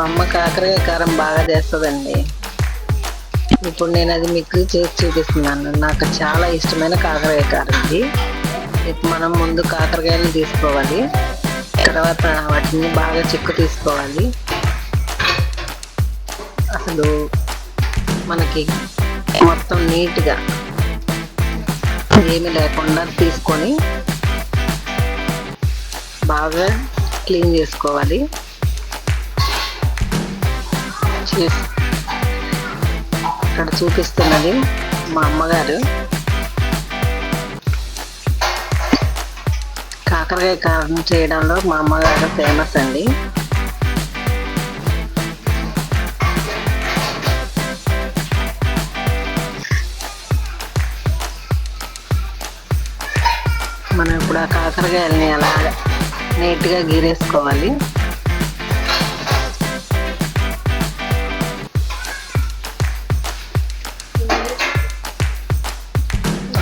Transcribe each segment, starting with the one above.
మా అమ్మ కాకరకాయ కారం బాగా చేస్తుందండి. ఇప్పుడు నేను అది మీకు చేసి చూపిస్తున్నాను. నాకు చాలా ఇష్టమైన కాకరకాయ కారం ఇది. మనం ముందు కాకరకాయలు తీసుకోవాలి, తర్వాత వాటిని బాగా చెక్కు తీసుకోవాలి. అసలు మనకి మొత్తం నీట్గా ఏమి లేకుండా తీసుకొని బాగా క్లీన్ చేసుకోవాలి. ఇక్కడ చూపిస్తున్నది మా అమ్మగారు. కాకరకాయ కారం చేయడంలో మా అమ్మగారు ఫేమస్ అండి. మనం ఇప్పుడు ఆ కాకరకాయలని అలా నీట్గా గీరేసుకోవాలి.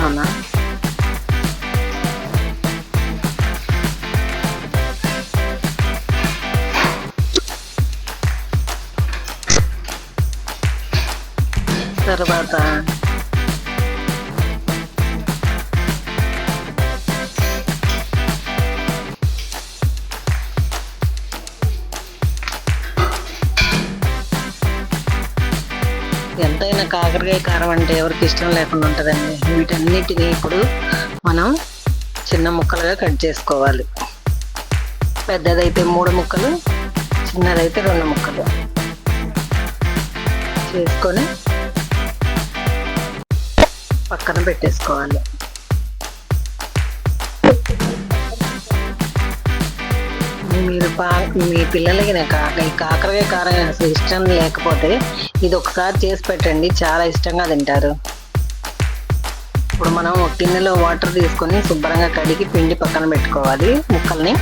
అవునా, తర్వాత ఎంతైనా కాకరకాయ కారం అంటే ఎవరికి ఇష్టం లేకుండా ఉంటుందండి. వీటన్నిటిని ఇప్పుడు మనం చిన్న ముక్కలుగా కట్ చేసుకోవాలి. పెద్దదైతే 3 ముక్కలు, చిన్నదైతే 2 ముక్కలు చేసుకొని పక్కన పెట్టేసుకోవాలి. మీరు మీ పిల్లలకి ఈ కాకరకాయ కారం అసలు ఇష్టం లేకపోతే ఇది ఒకసారి చేసి పెట్టండి, చాలా ఇష్టంగా తింటారు. ఇప్పుడు మనం ఒక గిన్నెలో వాటర్ తీసుకొని శుభ్రంగా కడిగి పిండి పక్కన పెట్టుకోవాలి ముక్కల్ని.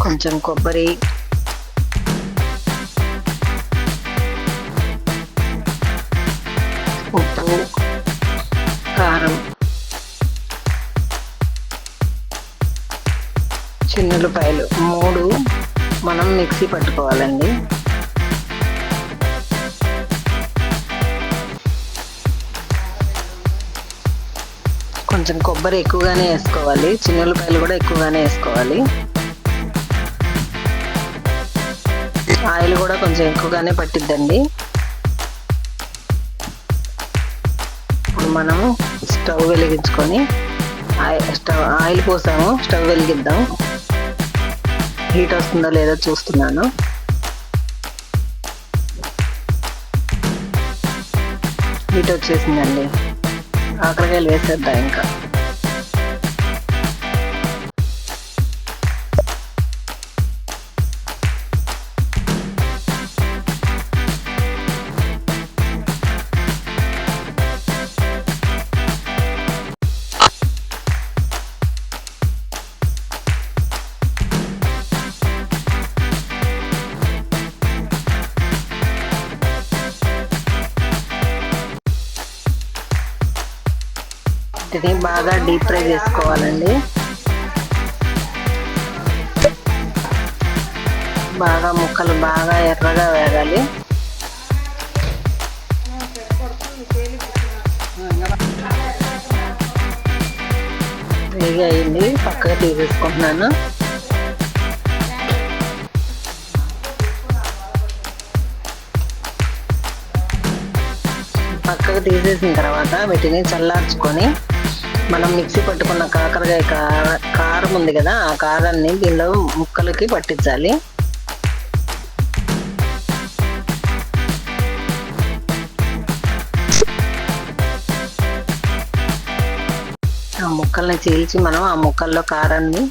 కొంచెం కొబ్బరి, ఉప్పు, కారం, చిన్నులపాయలు 3 మనం మిక్సీ పట్టుకోవాలండి. కొంచెం కొబ్బరి ఎక్కువగానే వేసుకోవాలి, చిన్నులపాయలు కూడా ఎక్కువగానే వేసుకోవాలి. ఆయిల్ కూడా కొంచెం ఎక్కువగానే పట్టిద్దండి. ఇప్పుడు మనము స్టవ్ వెలిగించుకొని ఆయిల్ పోసాము. స్టవ్ వెలిగిద్దాం. హీట్ వస్తుందో లేదో చూస్తున్నాను. హీట్ వచ్చేసిందండి. కాకరకాయలు వేసేద్దాం ఇంకా. వీటిని బాగా డీప్ ఫ్రై చేసుకోవాలండి. బాగా ముక్కలు బాగా ఎర్రగా వేగాలి. వేగి అయింది, పక్కగా తీసేసుకుంటున్నాను. పక్కకు తీసేసిన తర్వాత వీటిని చల్లార్చుకొని మనం మిక్సీ పట్టుకున్న కాకరకాయ కారం ఉంది కదా, ఆ కారాన్ని దీనిలో ముక్కలకి పట్టించాలి. ఆ ముక్కల్ని చీల్చి మనం ఆ ముక్కల్లో కారాన్ని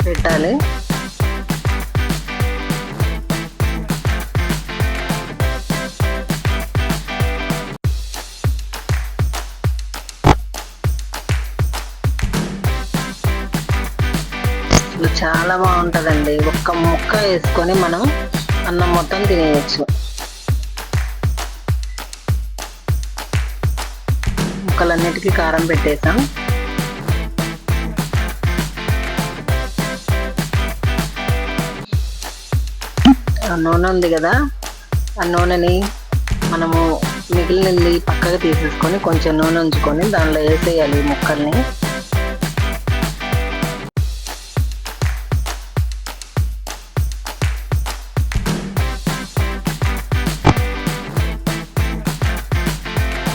పెట్టాలి. అసలు చాలా బాగుంటుందండి. ఒక్క ముక్క వేసుకొని మనం అన్నం మొత్తం తినేయచ్చు. ముక్కలన్నిటికీ కారం పెట్టేసాం. ఆ నూనె ఉంది కదా, ఆ నూనెని మనము మిగిలినది పక్కగా తీసేసుకొని కొంచెం నూనె ఉంచుకొని దానిలో వేసేయాలి ఈ ముక్కల్ని.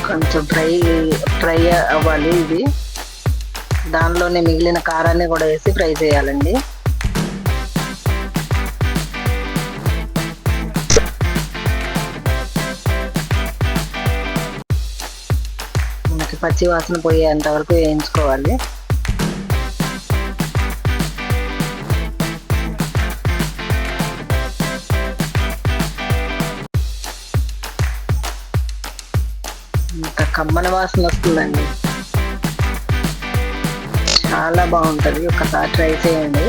కొంచెం ఫ్రై అవ్వాలి ఇది. దానిలోనే మిగిలిన కారాన్ని కూడా వేసి ఫ్రై చేయాలండి. మనకి పచ్చి వాసన పోయేంత వరకు వేయించుకోవాలి. ఇంత కమ్మని వాసన వస్తుందండి, చాలా బాగుంటుంది. ఒకసారి ట్రై చేయండి.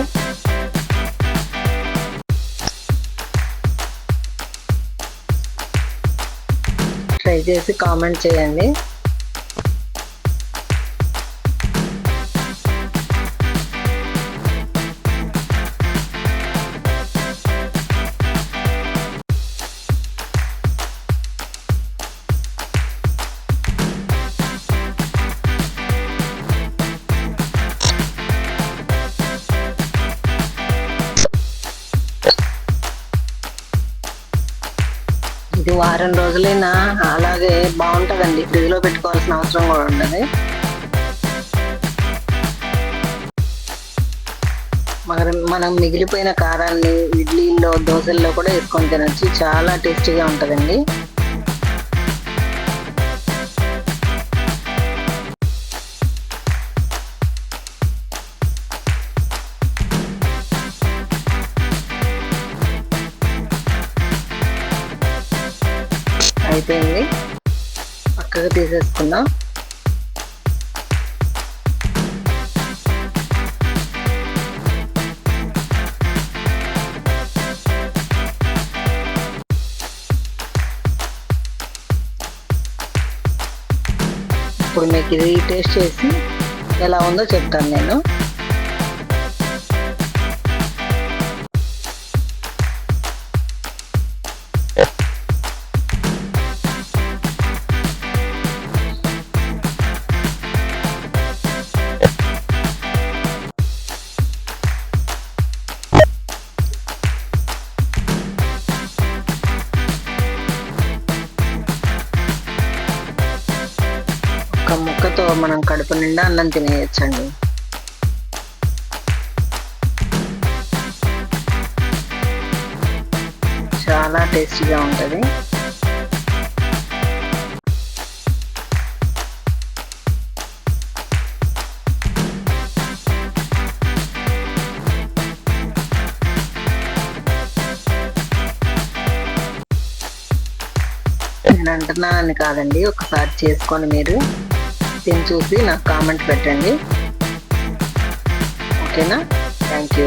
ట్రై చేసి కామెంట్ చేయండి. ఇది వారం రోజులైనా అలాగే బాగుంటుందండి. ఫ్రిడ్జ్ లో పెట్టుకోవాల్సిన అవసరం కూడా ఉండదు. మనం మిగిలిపోయిన కారాన్ని ఇడ్లీల్లో, దోశల్లో కూడా వేసుకొని తినచ్చు. చాలా టేస్టీగా ఉంటుందండి. అయిపోయింది, పక్కగా తీసేసుకుందాం. ఇప్పుడు మీకు ఇది టేస్ట్ చేసి ఎలా ఉందో చెప్తాను నేను. ఒక ముక్కతో మనం కడుపు నిండా అన్నం తినేయచ్చండి. చాలా టేస్టీగా ఉంటుంది. నేను అంటున్నానని కాదండి, ఒకసారి చేసుకొని మీరు తిని చూసి నాకు కామెంట్ పెట్టండి. ఓకేనా? Thank you.